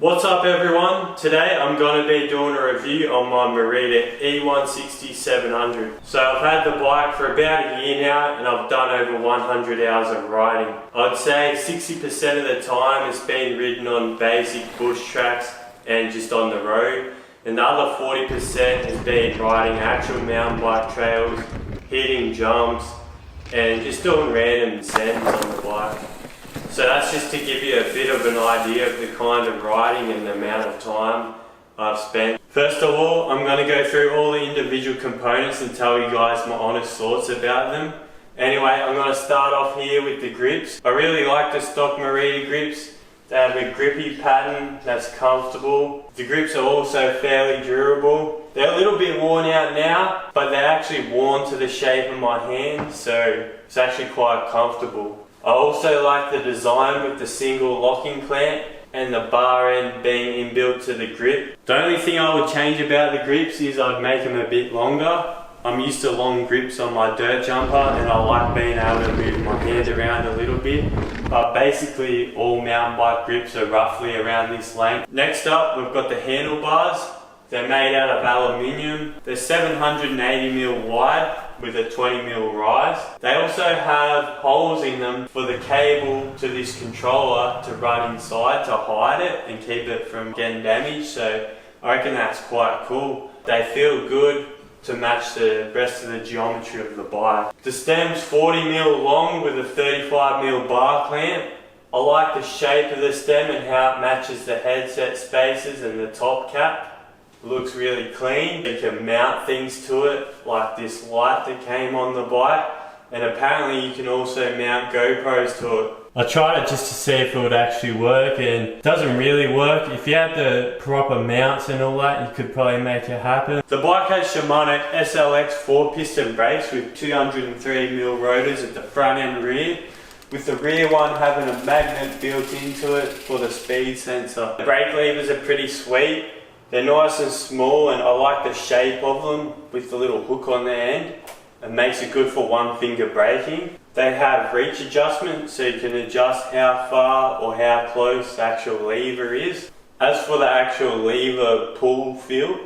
What's up everyone? Today I'm going to be doing a review on my Merida eONE-SIXTY 700. So I've had the bike for about a year now and I've done over 100 hours of riding. I'd say 60% of the time it's been ridden on basic bush tracks and just on the road. And the other 40% has been riding actual mountain bike trails, hitting jumps and just doing random descents on the bike. So that's just to give you a bit of an idea of the kind of riding and the amount of time I've spent. First of all, I'm going to go through all the individual components and tell you guys my honest thoughts about them. Anyway, I'm going to start off here with the grips. I really like the stock Merida grips. They have a grippy pattern that's comfortable. The grips are also fairly durable. They're a little bit worn out now, but they're actually worn to the shape of my hand, so it's actually quite comfortable. I also like the design with the single locking clamp and the bar end being inbuilt to the grip. The only thing I would change about the grips is I'd make them a bit longer. I'm used to long grips on my dirt jumper and I like being able to move my hand around a little bit. But basically all mountain bike grips are roughly around this length. Next up we've got the handlebars. They're made out of aluminium. They're 780mm wide with a 20mm rise. They also have holes in them for the cable to this controller to run inside to hide it and keep it from getting damaged, so I reckon that's quite cool. They feel good to match the rest of the geometry of the bike. The stem's 40mm long with a 35mm bar clamp. I like the shape of the stem and how it matches the headset spaces and the top cap. It looks really clean. You can mount things to it, like this light that came on the bike, and apparently you can also mount GoPros to it. I tried it just to see if it would actually work, and it doesn't really work. If you had the proper mounts and all that, you could probably make it happen. The bike has Shimano SLX 4-piston brakes with 203mm rotors at the front and rear, with the rear one having a magnet built into it for the speed sensor. The brake levers are pretty sweet. They're nice and small and I like the shape of them with the little hook on the end. It makes it good for one finger braking. They have reach adjustment so you can adjust how far or how close the actual lever is. As for the actual lever pull feel,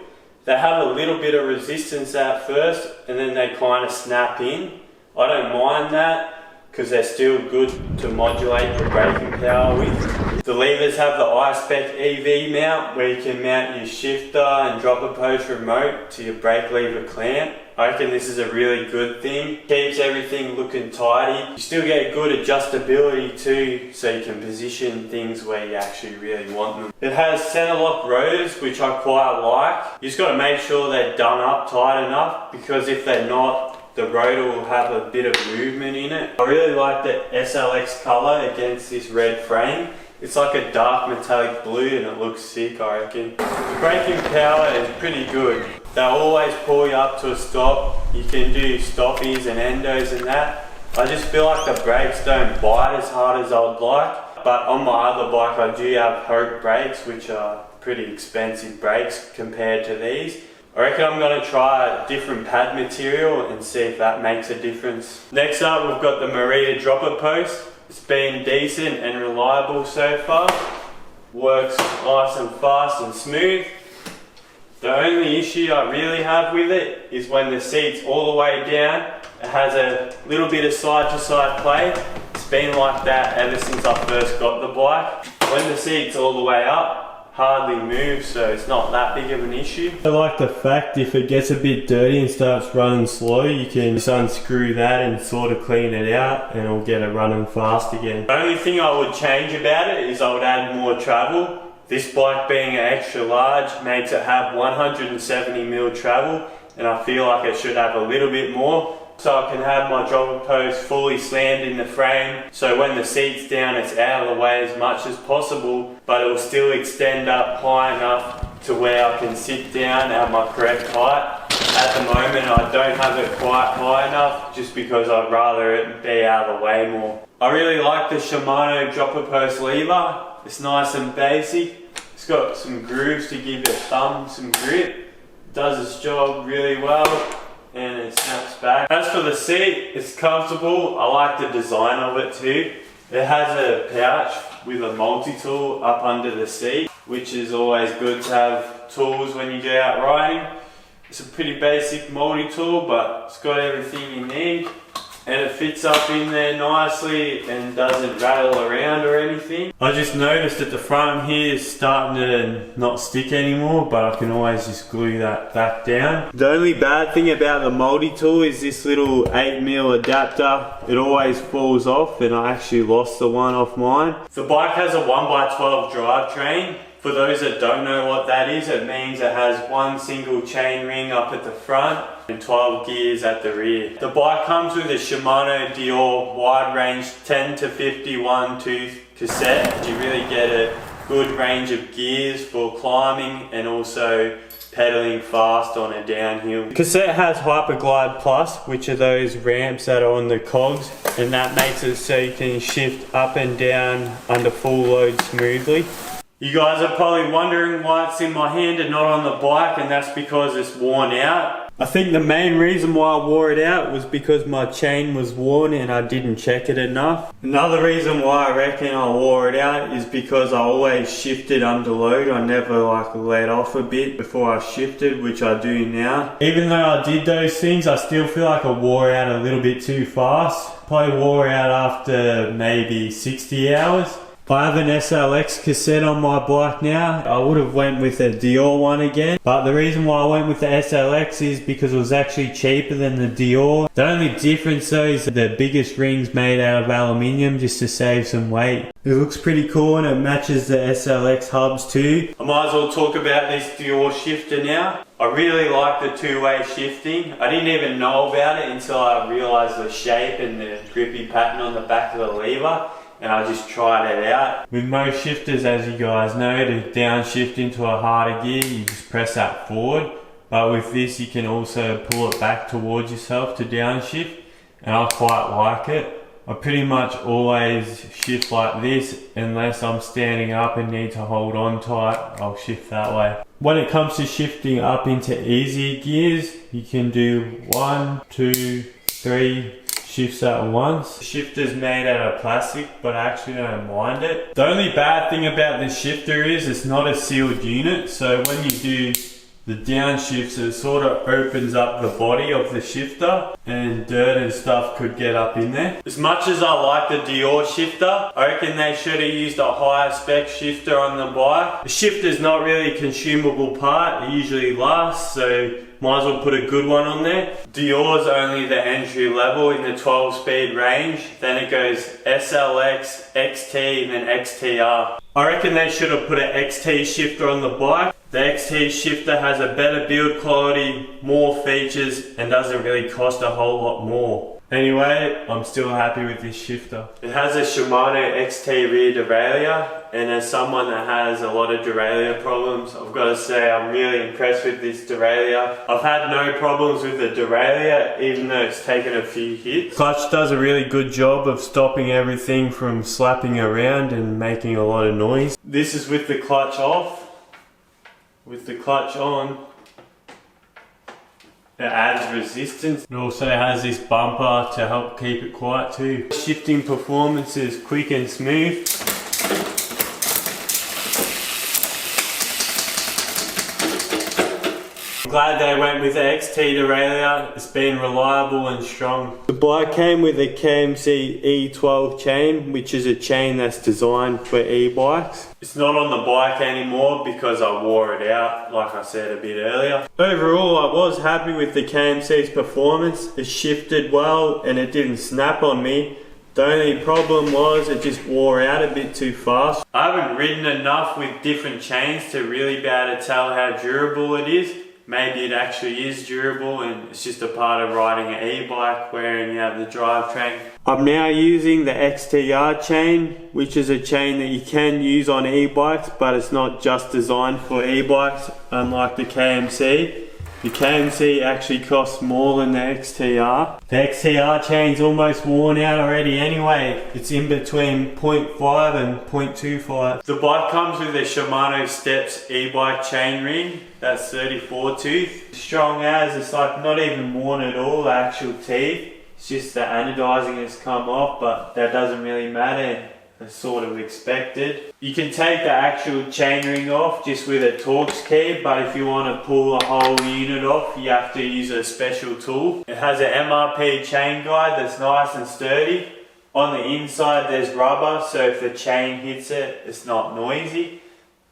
they have a little bit of resistance at first and then they kind of snap in. I don't mind that because they're still good to modulate the braking power with. The levers have the iSpec EV mount where you can mount your shifter and dropper post remote to your brake lever clamp. I reckon this is a really good thing. Keeps everything looking tidy. You still get good adjustability too, so you can position things where you actually really want them. It has center lock rotors, which I quite like. You just got to make sure they're done up tight enough, because if they're not, the rotor will have a bit of movement in it. I really like the SLX colour against this red frame. It's like a dark metallic blue and it looks sick, I reckon. The braking power is pretty good. They'll always pull you up to a stop. You can do stoppies and endos and that. I just feel like the brakes don't bite as hard as I'd like. But on my other bike I do have Hope brakes, which are pretty expensive brakes compared to these. I reckon I'm going to try a different pad material and see if that makes a difference. Next up we've got the Merida dropper post. It's been decent and reliable so far. Works nice and fast and smooth. The only issue I really have with it is when the seat's all the way down. It has a little bit of side to side play. It's been like that ever since I first got the bike. When the seat's all the way up, hardly moves, so it's not that big of an issue. I like the fact if it gets a bit dirty and starts running slow, you can just unscrew that and sort of clean it out and it'll get it running fast again. The only thing I would change about it is I would add more travel. This bike being an extra large makes it have 170mm travel and I feel like it should have a little bit more. So I can have my dropper post fully slammed in the frame, so when the seat's down it's out of the way as much as possible, but it will still extend up high enough to where I can sit down at my correct height. At the moment I don't have it quite high enough just because I'd rather it be out of the way more. I really like the Shimano dropper post lever. It's nice and basic. It's got some grooves to give your thumb some grip. It does its job really well. And it snaps back. As for the seat, it's comfortable. I like the design of it too. It has a pouch with a multi-tool up under the seat. which is always good to have tools when you go out riding. It's a pretty basic multi-tool, but it's got everything you need. And it fits up in there nicely and doesn't rattle around or anything. I just noticed that the front here is starting to not stick anymore, but I can always just glue that back down. The only bad thing about the multi-tool is this little 8mm adapter. It always falls off, and I actually lost the one off mine. The bike has a 1x12 drivetrain. For those that don't know what that is, it means it has one single chain ring up at the front and 12 gears at the rear. The bike comes with a Shimano Dior wide range 10 to 51 tooth cassette. You really get a good range of gears for climbing and also pedaling fast on a downhill. The cassette has Hyperglide Plus, which are those ramps that are on the cogs, and that makes it so you can shift up and down under full load smoothly. You guys are probably wondering why it's in my hand and not on the bike, and that's because it's worn out. I think the main reason why I wore it out was because my chain was worn and I didn't check it enough. Another reason why I reckon I wore it out is because I always shifted under load. I never let off a bit before I shifted, which I do now. Even though I did those things, I still feel like I wore out a little bit too fast. Probably wore out after maybe 60 hours. I have an SLX cassette on my bike now. I would have went with a Dior one again, but the reason why I went with the SLX is because it was actually cheaper than the Dior. The only difference though is the biggest ring's made out of aluminium just to save some weight. It looks pretty cool and it matches the SLX hubs too. I might as well talk about this Dior shifter now. I really like the two-way shifting. I didn't even know about it until I realised the shape and the grippy pattern on the back of the lever. And I just tried it out. With most shifters, as you guys know, to downshift into a harder gear, you just press that forward. But with this, you can also pull it back towards yourself to downshift. And I quite like it. I pretty much always shift like this unless I'm standing up and need to hold on tight. I'll shift that way. When it comes to shifting up into easier gears, you can do 1, 2, 3 shifts at once. The shifter's made out of plastic, but I actually don't mind it. The only bad thing about this shifter is it's not a sealed unit, so when you do the downshifts, it sort of opens up the body of the shifter and dirt and stuff could get up in there. As much as I like the Dior shifter, I reckon they should have used a higher spec shifter on the bike. The shifter's not really a consumable part, it usually lasts, so might as well put a good one on there. Dior's only the entry level in the 12-speed range. Then it goes SLX, XT, and then XTR. I reckon they should have put an XT shifter on the bike. The XT shifter has a better build quality, more features, and doesn't really cost a whole lot more. Anyway, I'm still happy with this shifter. It has a Shimano XT rear derailleur, and as someone that has a lot of derailleur problems, I've got to say I'm really impressed with this derailleur. I've had no problems with the derailleur, even though it's taken a few hits. Clutch does a really good job of stopping everything from slapping around and making a lot of noise. This is with the clutch off. With the clutch on, it adds resistance. It also has this bumper to help keep it quiet too. Shifting performance is quick and smooth. Glad they went with the XT derailleur. It's been reliable and strong. The bike came with a KMC E12 chain, which is a chain that's designed for e-bikes. It's not on the bike anymore because I wore it out, like I said a bit earlier. Overall, I was happy with the KMC's performance. It shifted well and it didn't snap on me. The only problem was it just wore out a bit too fast. I haven't ridden enough with different chains to really be able to tell how durable it is. Maybe it actually is durable and it's just a part of riding an e-bike, wearing out the drivetrain. I'm now using the XTR chain, which is a chain that you can use on e-bikes, but it's not just designed for e-bikes, unlike the KMC. The KMC actually costs more than the XTR. The XTR chain's almost worn out already anyway. It's in between 0.5 and 0.25. The bike comes with a Shimano Steps e-bike chain ring. That's 34 tooth. Strong as, it's like not even worn at all, the actual teeth. It's just the anodizing has come off, but that doesn't really matter. as sort of expected. You can take the actual chainring off just with a Torx key, but if you want to pull the whole unit off, you have to use a special tool. It has an MRP chain guide that's nice and sturdy. On the inside there's rubber, so if the chain hits it, it's not noisy.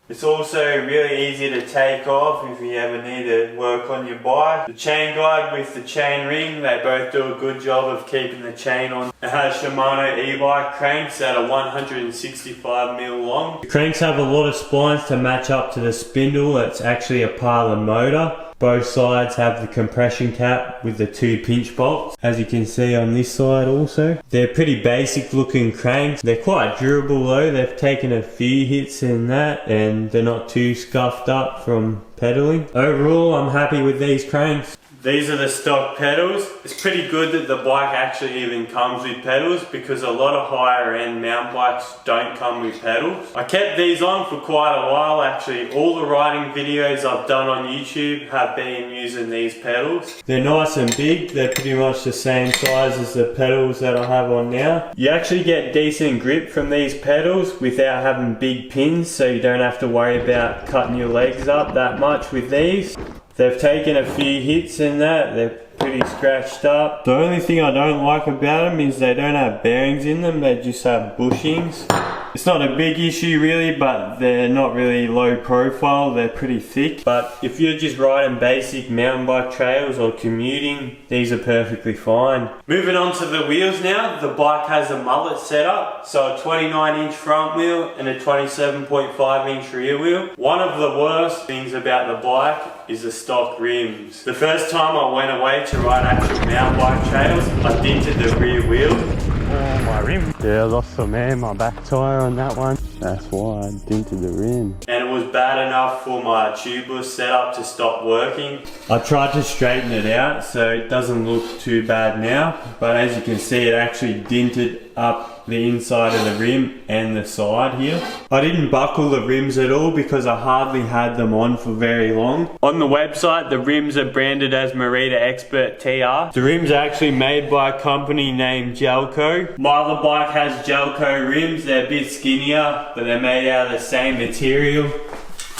It's also really easy to take off if you ever need to work on your bike. The chain guide with the chain ring, they both do a good job of keeping the chain on. It has Shimano e-bike cranks that are 165mm long. The cranks have a lot of splines to match up to the spindle that's actually a part of the motor. Both sides have the compression cap with the 2 pinch bolts, as you can see on this side also. They're pretty basic looking cranks. They're quite durable though. They've taken a few hits in that and they're not too scuffed up from pedaling. Overall, I'm happy with these cranks. These are the stock pedals. It's pretty good that the bike actually even comes with pedals, because a lot of higher end mountain bikes don't come with pedals. I kept these on for quite a while actually. All the riding videos I've done on YouTube have been using these pedals. They're nice and big. They're pretty much the same size as the pedals that I have on now. You actually get decent grip from these pedals without having big pins, so you don't have to worry about cutting your legs up that much with these. They've taken a few hits in that, they're pretty scratched up. The only thing I don't like about them is they don't have bearings in them, they just have bushings. It's not a big issue really, but they're not really low profile, they're pretty thick. But if you're just riding basic mountain bike trails or commuting, these are perfectly fine. Moving on to the wheels now, the bike has a mullet setup, so a 29-inch front wheel and a 27.5-inch rear wheel. One of the worst things about the bike is the stock rims. The first time I went away to ride actual mountain bike trails, I dented the rear wheel. Oh, my rim. Yeah, I lost some air, my back tyre on that one. That's why I dented the rim. And it was bad enough for my tubeless setup to stop working. I tried to straighten it out so it doesn't look too bad now, but as you can see, it actually dented up the inside of the rim and the side here. I didn't buckle the rims at all because I hardly had them on for very long. On the website, the rims are branded as Merida Expert TR. The rims are actually made by a company named Gelco. My other bike has Gelco rims. They're a bit skinnier, but they're made out of the same material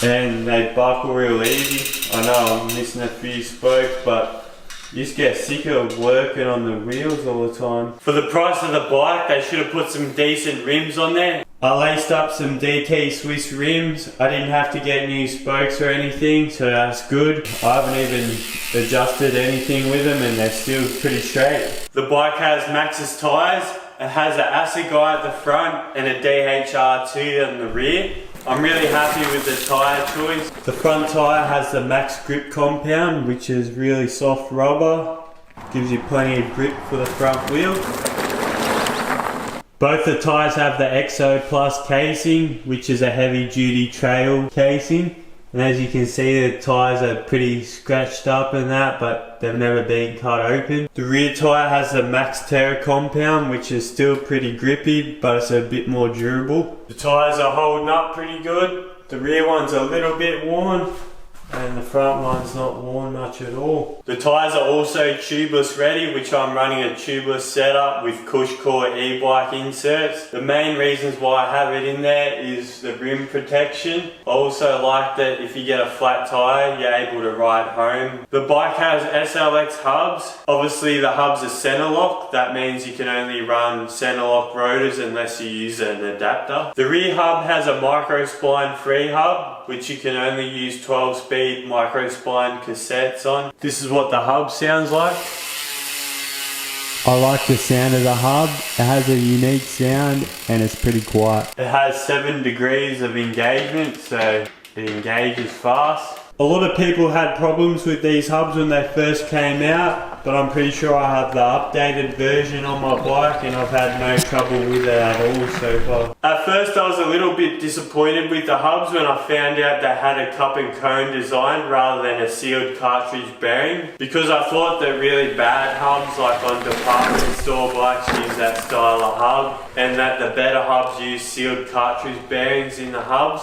and they buckle real easy. I know I'm missing a few spokes, but you just get sick of working on the wheels all the time. For the price of the bike, they should have put some decent rims on there. I laced up some DT Swiss rims. I didn't have to get new spokes or anything, so that's good. I haven't even adjusted anything with them and they're still pretty straight. The bike has Maxxis tyres. It has an Assegai at the front and a DHR2 on the rear. I'm really happy with the tyre choice. The front tyre has the Max Grip compound, which is really soft rubber. Gives you plenty of grip for the front wheel. Both the tyres have the XO Plus casing, which is a heavy duty trail casing. And as you can see, the tyres are pretty scratched up and that, but they've never been cut open. The rear tyre has the Max Terra compound, which is still pretty grippy, but it's a bit more durable. The tyres are holding up pretty good. The rear one's a little bit worn, and the front one's not worn much at all. The tyres are also tubeless ready, which I'm running a tubeless setup with Cushcore e-bike inserts. The main reasons why I have it in there is the rim protection. I also like that if you get a flat tyre, you're able to ride home. The bike has SLX hubs. Obviously the hubs are center lock. That means you can only run center lock rotors unless you use an adapter. The rear hub has a micro spline free hub, which you can only use 12-speed micro spline cassettes on. This is what the hub sounds like. I like the sound of the hub. It has a unique sound and it's pretty quiet. It has 7 degrees of engagement, so it engages fast. A lot of people had problems with these hubs when they first came out, but I'm pretty sure I have the updated version on my bike and I've had no trouble with it at all so far. At first I was a little bit disappointed with the hubs when I found out they had a cup and cone design rather than a sealed cartridge bearing, because I thought that really bad hubs like on department store bikes use that style of hub and that the better hubs use sealed cartridge bearings in the hubs.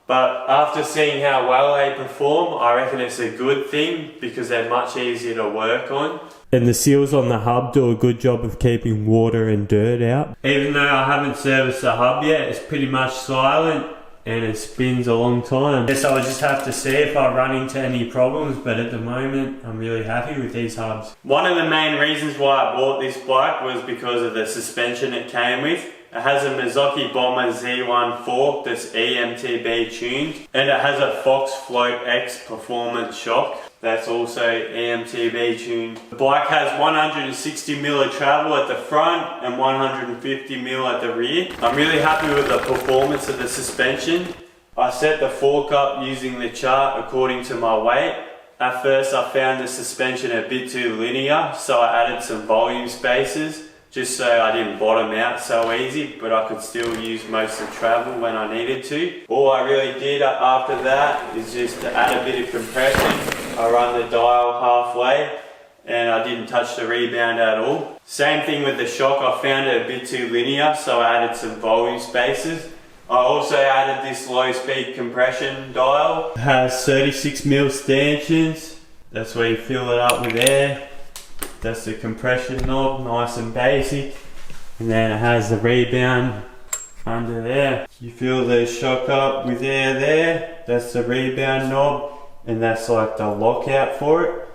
But after seeing how well they perform, I reckon it's a good thing because they're much easier to work on. And the seals on the hub do a good job of keeping water and dirt out. Even though I haven't serviced the hub yet, it's pretty much silent and it spins a long time. Guess I'll just have to see if I run into any problems, but at the moment I'm really happy with these hubs. One of the main reasons why I bought this bike was because of the suspension it came with. It has a Mazzocchi Bomber Z1 fork that's EMTB tuned, and it has a Fox Float X performance shock that's also EMTB tuned. The bike has 160mm of travel at the front and 150mm at the rear. I'm really happy with the performance of the suspension. I set the fork up using the chart according to my weight. At first I found the suspension a bit too linear, so I added some volume spacers just so I didn't bottom out so easy, but I could still use most of the travel when I needed to. All I really did after that is just to add a bit of compression. I run the dial halfway and I didn't touch the rebound at all. Same thing with the shock, I found it a bit too linear, so I added some volume spacers. I also added this low speed compression dial. It has 36mm stanchions, that's where you fill it up with air. That's the compression knob, nice and basic. And then it has the rebound under there. You fill the shock up with air there, that's the rebound knob, and that's like the lockout for it.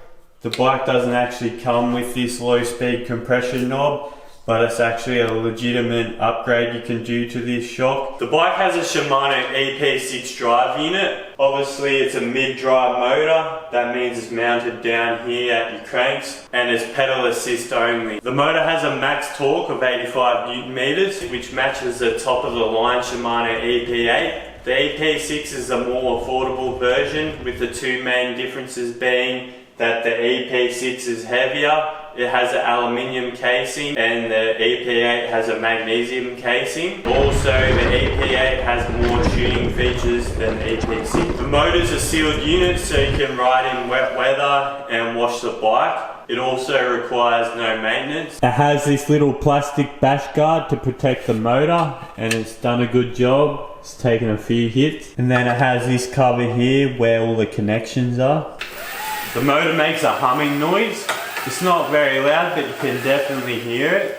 The bike doesn't actually come with this low speed compression knob, but it's actually a legitimate upgrade you can do to this shock. The bike has a Shimano EP6 drive unit. Obviously it's a mid-drive motor, that means it's mounted down here at your cranks, and it's pedal assist only. The motor has a max torque of 85 Newton meters, which matches the top of the line Shimano EP8. The EP6 is a more affordable version, with the two main differences being that the EP6 is heavier, it has an aluminium casing, and the EP8 has a magnesium casing. Also, the EP8 has more tuning features than the EP6. The motor's a sealed unit, so you can ride in wet weather and wash the bike. It also requires no maintenance. It has this little plastic bash guard to protect the motor, and it's done a good job. It's taken a few hits. And then it has this cover here where all the connections are. The motor makes a humming noise. It's not very loud, but you can definitely hear it.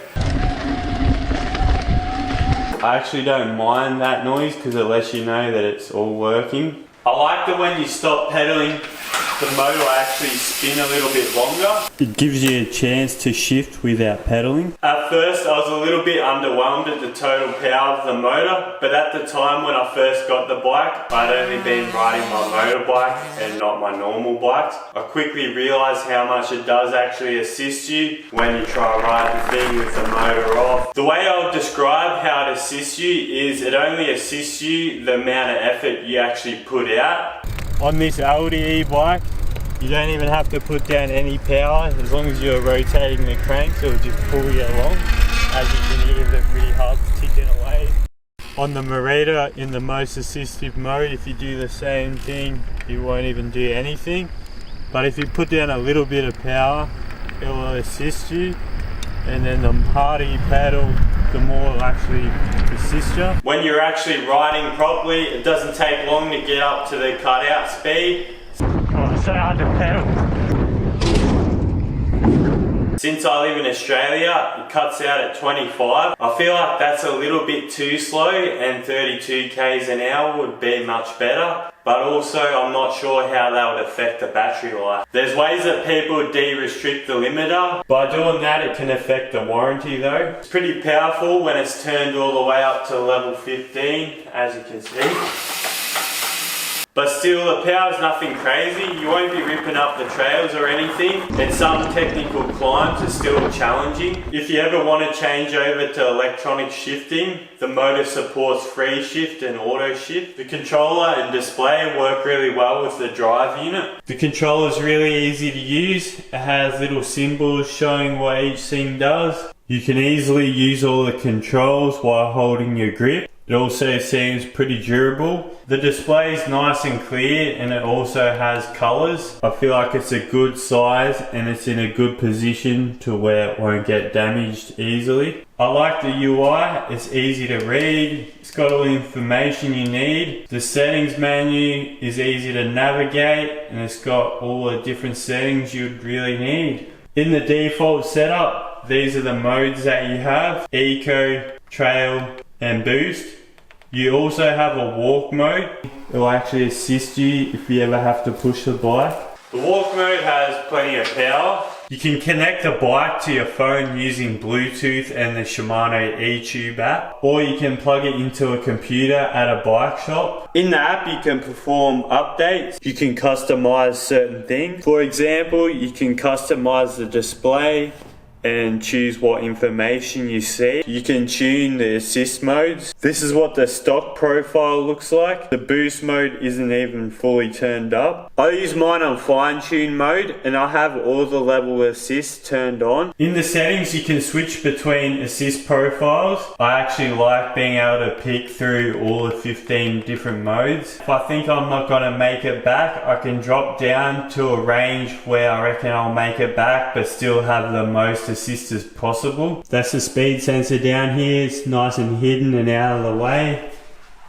I actually don't mind that noise because it lets you know that it's all working. I like that when you stop pedaling, the motor will actually spin a little bit longer. It gives you a chance to shift without pedaling. At first I was a little bit underwhelmed at the total power of the motor, but at the time when I first got the bike, I'd only been riding my motorbike and not my normal bikes. I quickly realised how much it does actually assist you when you try to ride the thing with the motor off. The way I would describe how it assists you is it only assists you the amount of effort you actually put out. On this LDE bike, you don't even have to put down any power. As long as you're rotating the cranks, it'll just pull you along. As you can hear the rear hub ticking away. On the Merida, in the most assistive mode, if you do the same thing, you won't even do anything. But if you put down a little bit of power, it will assist you. And then the harder you pedal, the more it'll actually assist you. When you're actually riding properly, it doesn't take long to get up to the cutout speed. Oh, it's so hard to pedal. Since I live in Australia, it cuts out at 25. I feel like that's a little bit too slow, and 32 k's an hour would be much better. But also, I'm not sure how that would affect the battery life. There's ways that people de-restrict the limiter. By doing that, it can affect the warranty though. It's pretty powerful when it's turned all the way up to level 15, as you can see. But still, the power is nothing crazy. You won't be ripping up the trails or anything, and some technical climbs are still challenging. If you ever want to change over to electronic shifting, the motor supports free shift and auto shift. The controller and display work really well with the drive unit. The controller is really easy to use. It has little symbols showing what each thing does. You can easily use all the controls while holding your grip. It also seems pretty durable. The display is nice and clear, and it also has colors. I feel like it's a good size and it's in a good position to where it won't get damaged easily. I like the UI, it's easy to read, it's got all the information you need. The settings menu is easy to navigate, and it's got all the different settings you'd really need. In the default setup, these are the modes that you have: Eco, Trail, and Boost. You also have a walk mode. It will actually assist you if you ever have to push the bike. The walk mode has plenty of power. You can connect the bike to your phone using Bluetooth and the Shimano eTube app, or you can plug it into a computer at a bike shop. In the app, you can perform updates. You can customize certain things. For example, you can customize the display and choose what information you see. You can tune the assist modes. This is what the stock profile looks like. The boost mode isn't even fully turned up. I use mine on fine tune mode, and I have all the level assist turned on. In the settings, you can switch between assist profiles. I actually like being able to pick through all the 15 different modes. If I think I'm not gonna make it back, I can drop down to a range where I reckon I'll make it back but still have the most assist as possible. That's the speed sensor down here. It's nice and hidden and out of the way,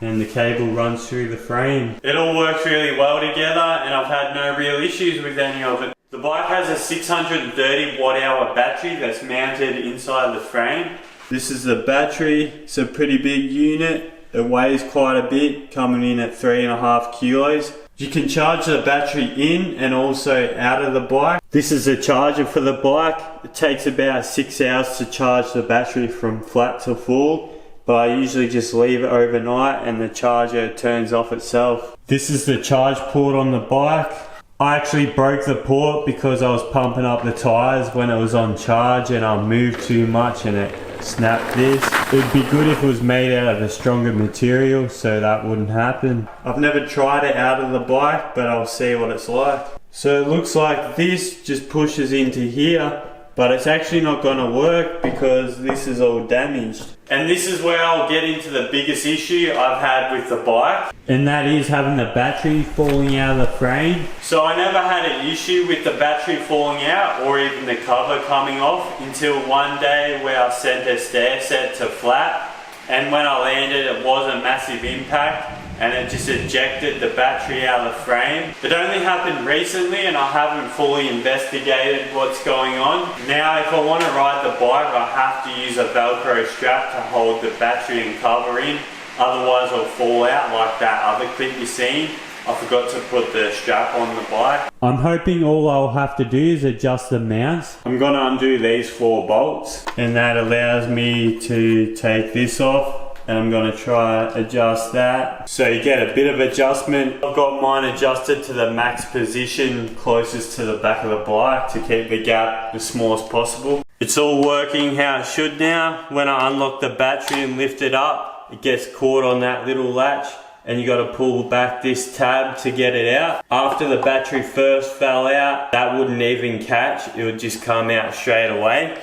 and the cable runs through the frame. It all works really well together, and I've had no real issues with any of it. The bike has a 630 watt hour battery that's mounted inside the frame. This is the battery. It's a pretty big unit. It weighs quite a bit, coming in at 3.5 kilos. You can charge the battery in and also out of the bike. This is a charger for the bike. It takes about 6 hours to charge the battery from flat to full, but I usually just leave it overnight and the charger turns off itself. This is the charge port on the bike. I actually broke the port because I was pumping up the tires when it was on charge, and I moved too much and it snapped this. It would be good if it was made out of a stronger material so that wouldn't happen. I've never tried it out of the bike, but I'll see what it's like. So it looks like this just pushes into here, but it's actually not going to work because this is all damaged. And this is where I'll get into the biggest issue I've had with the bike, and that is having the battery falling out of the frame. So I never had an issue with the battery falling out or even the cover coming off until one day where I set the stair set to flat, and when I landed it was a massive impact and it just ejected the battery out of the frame. It only happened recently and I haven't fully investigated what's going on. Now if I want to ride the bike, I have to use a Velcro strap to hold the battery and cover in, otherwise it'll fall out like that other clip you've seen. I forgot to put the strap on the bike. I'm hoping all I'll have to do is adjust the mounts. I'm going to undo these 4 bolts, and that allows me to take this off, and I'm going to try adjust that. So you get a bit of adjustment. I've got mine adjusted to the max position closest to the back of the bike to keep the gap as small as possible. It's all working how it should now. When I unlock the battery and lift it up, it gets caught on that little latch, and you got to pull back this tab to get it out. After the battery first fell out, that wouldn't even catch, it would just come out straight away.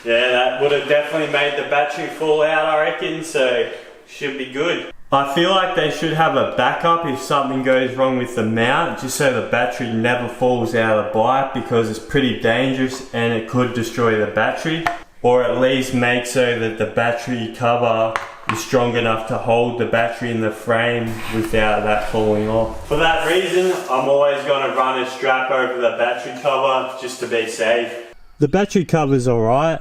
Yeah, that would have definitely made the battery fall out, I reckon, so should be good. I feel like they should have a backup if something goes wrong with the mount, just so the battery never falls out of the bike, because it's pretty dangerous and it could destroy the battery. Or at least make so that the battery cover is strong enough to hold the battery in the frame without that falling off. For that reason, I'm always going to run a strap over the battery cover just to be safe. The battery cover's alright.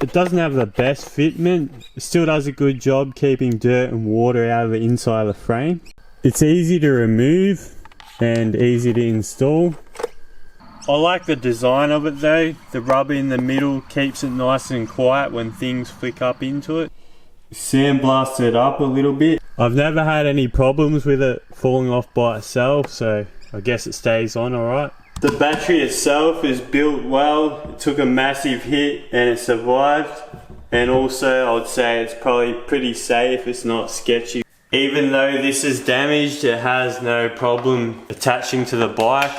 It doesn't have the best fitment. It still does a good job keeping dirt and water out of the inside of the frame. It's easy to remove and easy to install. I like the design of it though. The rubber in the middle keeps it nice and quiet when things flick up into it. Sandblasted it up a little bit. I've never had any problems with it falling off by itself, so I guess it stays on alright. The battery itself is built well. It took a massive hit and it survived. And also I would say it's probably pretty safe, it's not sketchy. Even though this is damaged, it has no problem attaching to the bike.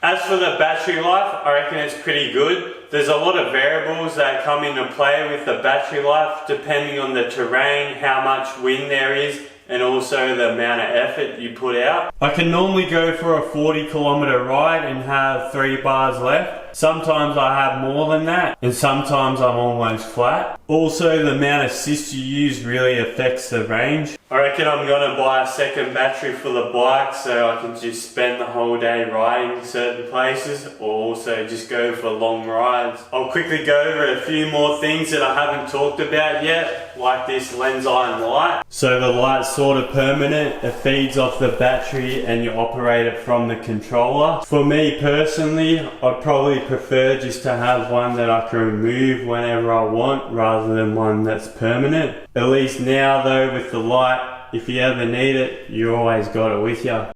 As for the battery life, I reckon it's pretty good. There's a lot of variables that come into play with the battery life, depending on the terrain, how much wind there is, and also the amount of effort you put out. I can normally go for a 40-kilometer ride and have 3 bars left. Sometimes I have more than that, and sometimes I'm almost flat. Also, the amount of assist you use really affects the range. I reckon I'm gonna buy a second battery for the bike so I can just spend the whole day riding certain places, or also just go for long rides. I'll quickly go over a few more things that I haven't talked about yet, like this lens iron light. So the light's sort of permanent, it feeds off the battery and you operate it from the controller. For me personally, I'd probably prefer just to have one that I can remove whenever I want rather than one that's permanent. At least now though, with the light, if you ever need it, you always got it with you.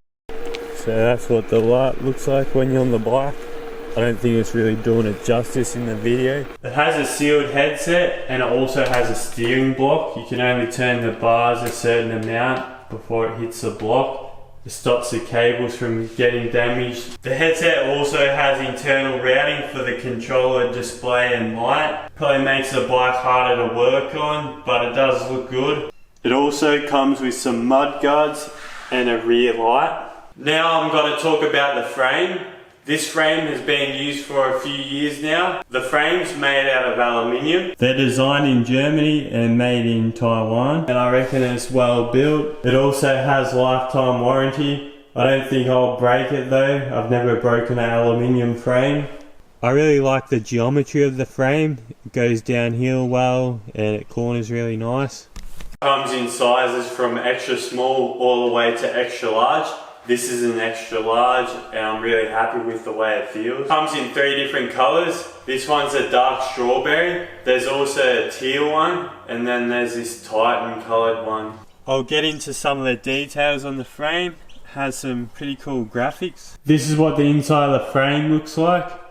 So that's what the light looks like when you're on the bike. I don't think it's really doing it justice in the video. It has a sealed headset and it also has a steering block. You can only turn the bars a certain amount before it hits the block. It stops the cables from getting damaged. The headset also has internal routing for the controller, display and light. Probably makes the bike harder to work on, but it does look good. It also comes with some mud guards and a rear light. Now I'm going to talk about the frame. This frame has been used for a few years now. The frame's made out of aluminium. They're designed in Germany and made in Taiwan, and I reckon it's well built. It also has lifetime warranty. I don't think I'll break it though. I've never broken an aluminium frame. I really like the geometry of the frame. It goes downhill well and it corners really nice. Comes in sizes from extra small all the way to extra large. This is an extra large and I'm really happy with the way it feels. Comes in 3 different colours. This one's a dark strawberry. There's also a teal one, and then there's this Titan coloured one. I'll get into some of the details on the frame. It has some pretty cool graphics. This is what the inside of the frame looks like.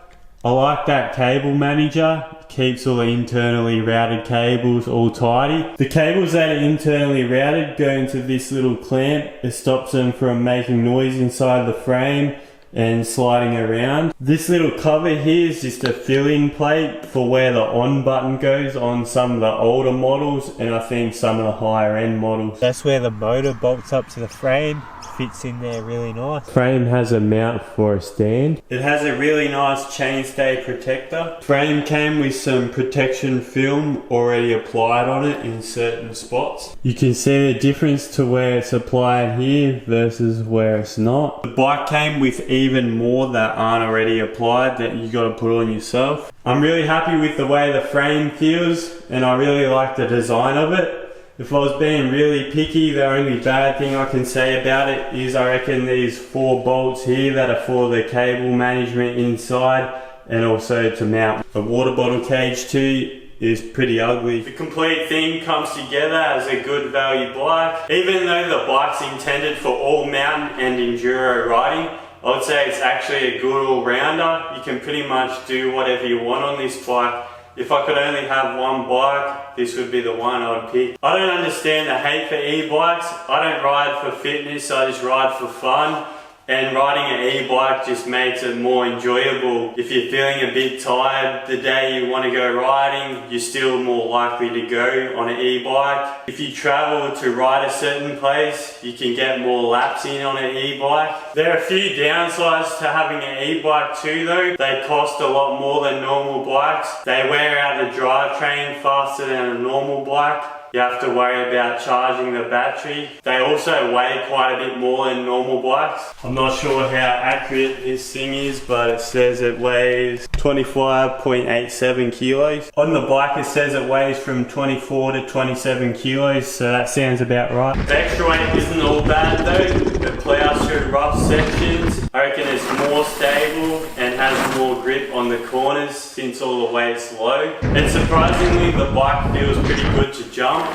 I like that cable manager. It keeps all the internally routed cables all tidy. The cables that are internally routed go into this little clamp. It stops them from making noise inside the frame and sliding around. This little cover here is just a fill-in plate for where the on button goes on some of the older models and I think some of the higher end models. That's where the motor bolts up to the frame. Fits in there really nice. Frame has a mount for a stand. It has a really nice chainstay protector. Frame came with some protection film already applied on it in certain spots. You can see the difference to where it's applied here versus where it's not. The bike came with even more that aren't already applied that you got to put on yourself. I'm really happy with the way the frame feels and I really like the design of it. If I was being really picky, the only bad thing I can say about it is I reckon these 4 bolts here that are for the cable management inside and also to mount a water bottle cage to is pretty ugly. The complete thing comes together as a good value bike. Even though the bike's intended for all mountain and enduro riding, I would say it's actually a good all-rounder. You can pretty much do whatever you want on this bike. If I could only have one bike, this would be the one I'd pick. I don't understand the hate for e-bikes. I don't ride for fitness, I just ride for fun. And riding an e-bike just makes it more enjoyable. If you're feeling a bit tired the day you want to go riding, you're still more likely to go on an e-bike. If you travel to ride a certain place, you can get more laps in on an e-bike. There are a few downsides to having an e-bike too though. They cost a lot more than normal bikes. They wear out the drivetrain faster than a normal bike. You have to worry about charging the battery. They also weigh quite a bit more than normal bikes. I'm not sure how accurate this thing is, but it says it weighs 25.87 kilos. On the bike it says it weighs from 24 to 27 kilos, so that sounds about right. The extra weight isn't all bad though. It plows through rough sections. I reckon it's more stable and has more grip on the corners since all the weight's low. And surprisingly, the bike feels pretty good to jump.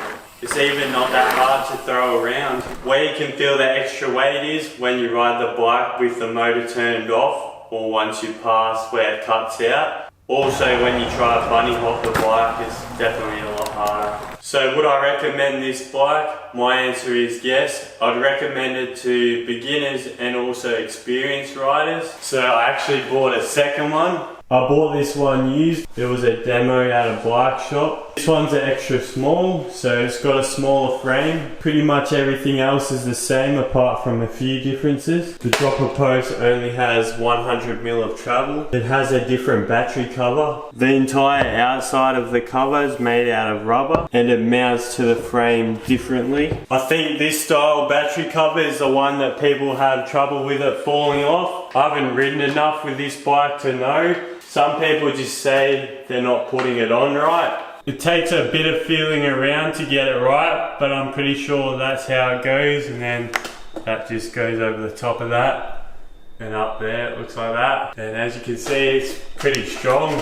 It's even not that hard to throw around. Where you can feel the extra weight is when you ride the bike with the motor turned off or once you pass where it cuts out. Also when you try to bunny hop the bike, it's definitely a lot harder. So would I recommend this bike? My answer is yes. I'd recommend it to beginners and also experienced riders. So I actually bought a second one. I bought this one used. It was a demo at a bike shop. This one's an extra small, so it's got a smaller frame. Pretty much everything else is the same apart from a few differences. The dropper post only has 100mm of travel. It has a different battery cover. The entire outside of the cover is made out of rubber and it mounts to the frame differently. I think this style battery cover is the one that people have trouble with it falling off. I haven't ridden enough with this bike to know. Some people just say they're not putting it on right. It takes a bit of feeling around to get it right, but I'm pretty sure that's how it goes, and then that just goes over the top of that and up there, it looks like that. And as you can see, it's pretty strong.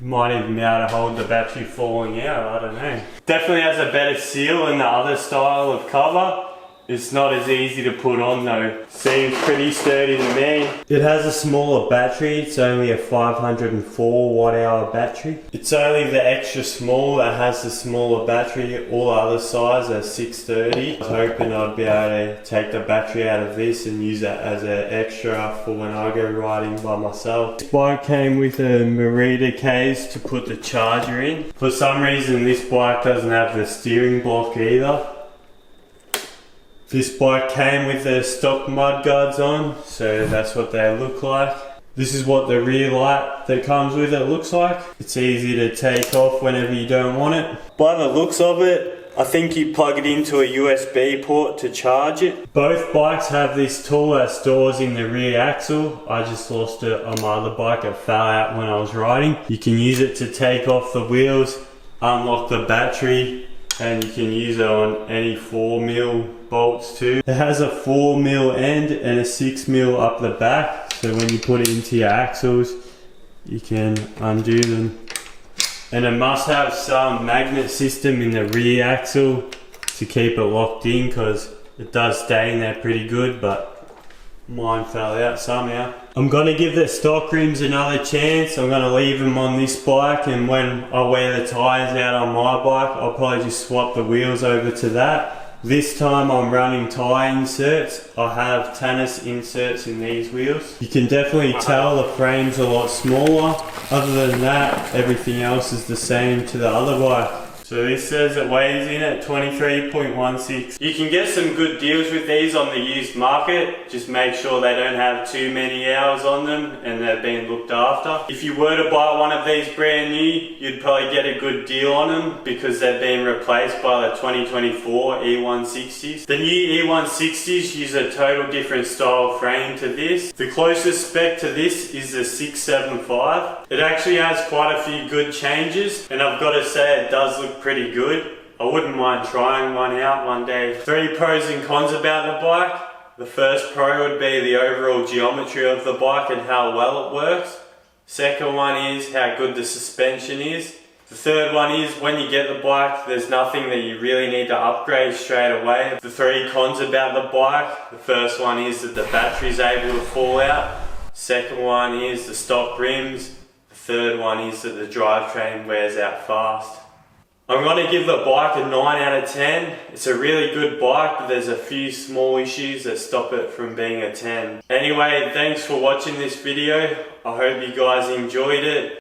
Might even be able to hold the battery falling out, I don't know. Definitely has a better seal than the other style of cover. It's not as easy to put on though. Seems pretty sturdy to me. It has a smaller battery. It's only a 504 watt-hour battery. It's only the extra small that has the smaller battery. All other sizes are 630. I was hoping I'd be able to take the battery out of this and use that as an extra for when I go riding by myself. This bike came with a Merida case to put the charger in. For some reason this bike doesn't have the steering block either. This bike came with the stock mud guards on, so that's what they look like. This is what the rear light that comes with it looks like. It's easy to take off whenever you don't want it. By the looks of it, I think you plug it into a USB port to charge it. Both bikes have this tool that stores in the rear axle. I just lost it on my other bike, it fell out when I was riding. You can use it to take off the wheels, unlock the battery, and you can use it on any 4mm bolts too. It has a 4mm end and a 6mm up the back, so when you put it into your axles you can undo them. And it must have some magnet system in the rear axle to keep it locked in, because it does stay in there pretty good, but mine fell out somehow. I'm going to give the stock rims another chance. I'm going to leave them on this bike, and when I wear the tyres out on my bike I'll probably just swap the wheels over to that. This time I'm running tyre inserts. I have Tannis inserts in these wheels. You can definitely tell the frame's a lot smaller. Other than that, everything else is the same to the other bike. So this says it weighs in at 23.16. You can get some good deals with these on the used market. Just make sure they don't have too many hours on them and they're being looked after. If you were to buy one of these brand new, you'd probably get a good deal on them because they're being replaced by the 2024 eONE-SIXTYs. The new eONE-SIXTYs use a total different style frame to this. The closest spec to this is the 675. It actually has quite a few good changes, and I've got to say it does look pretty good. I wouldn't mind trying one out one day. 3 pros and cons about the bike. The first pro would be the overall geometry of the bike and how well it works. Second one is how good the suspension is. The third one is when you get the bike, there's nothing that you really need to upgrade straight away. The 3 cons about the bike. The first one is that the battery is able to fall out. Second one is the stock rims. The third one is that the drivetrain wears out fast. I'm going to give the bike a 9 out of 10. It's a really good bike, but there's a few small issues that stop it from being a 10. Anyway, thanks for watching this video. I hope you guys enjoyed it.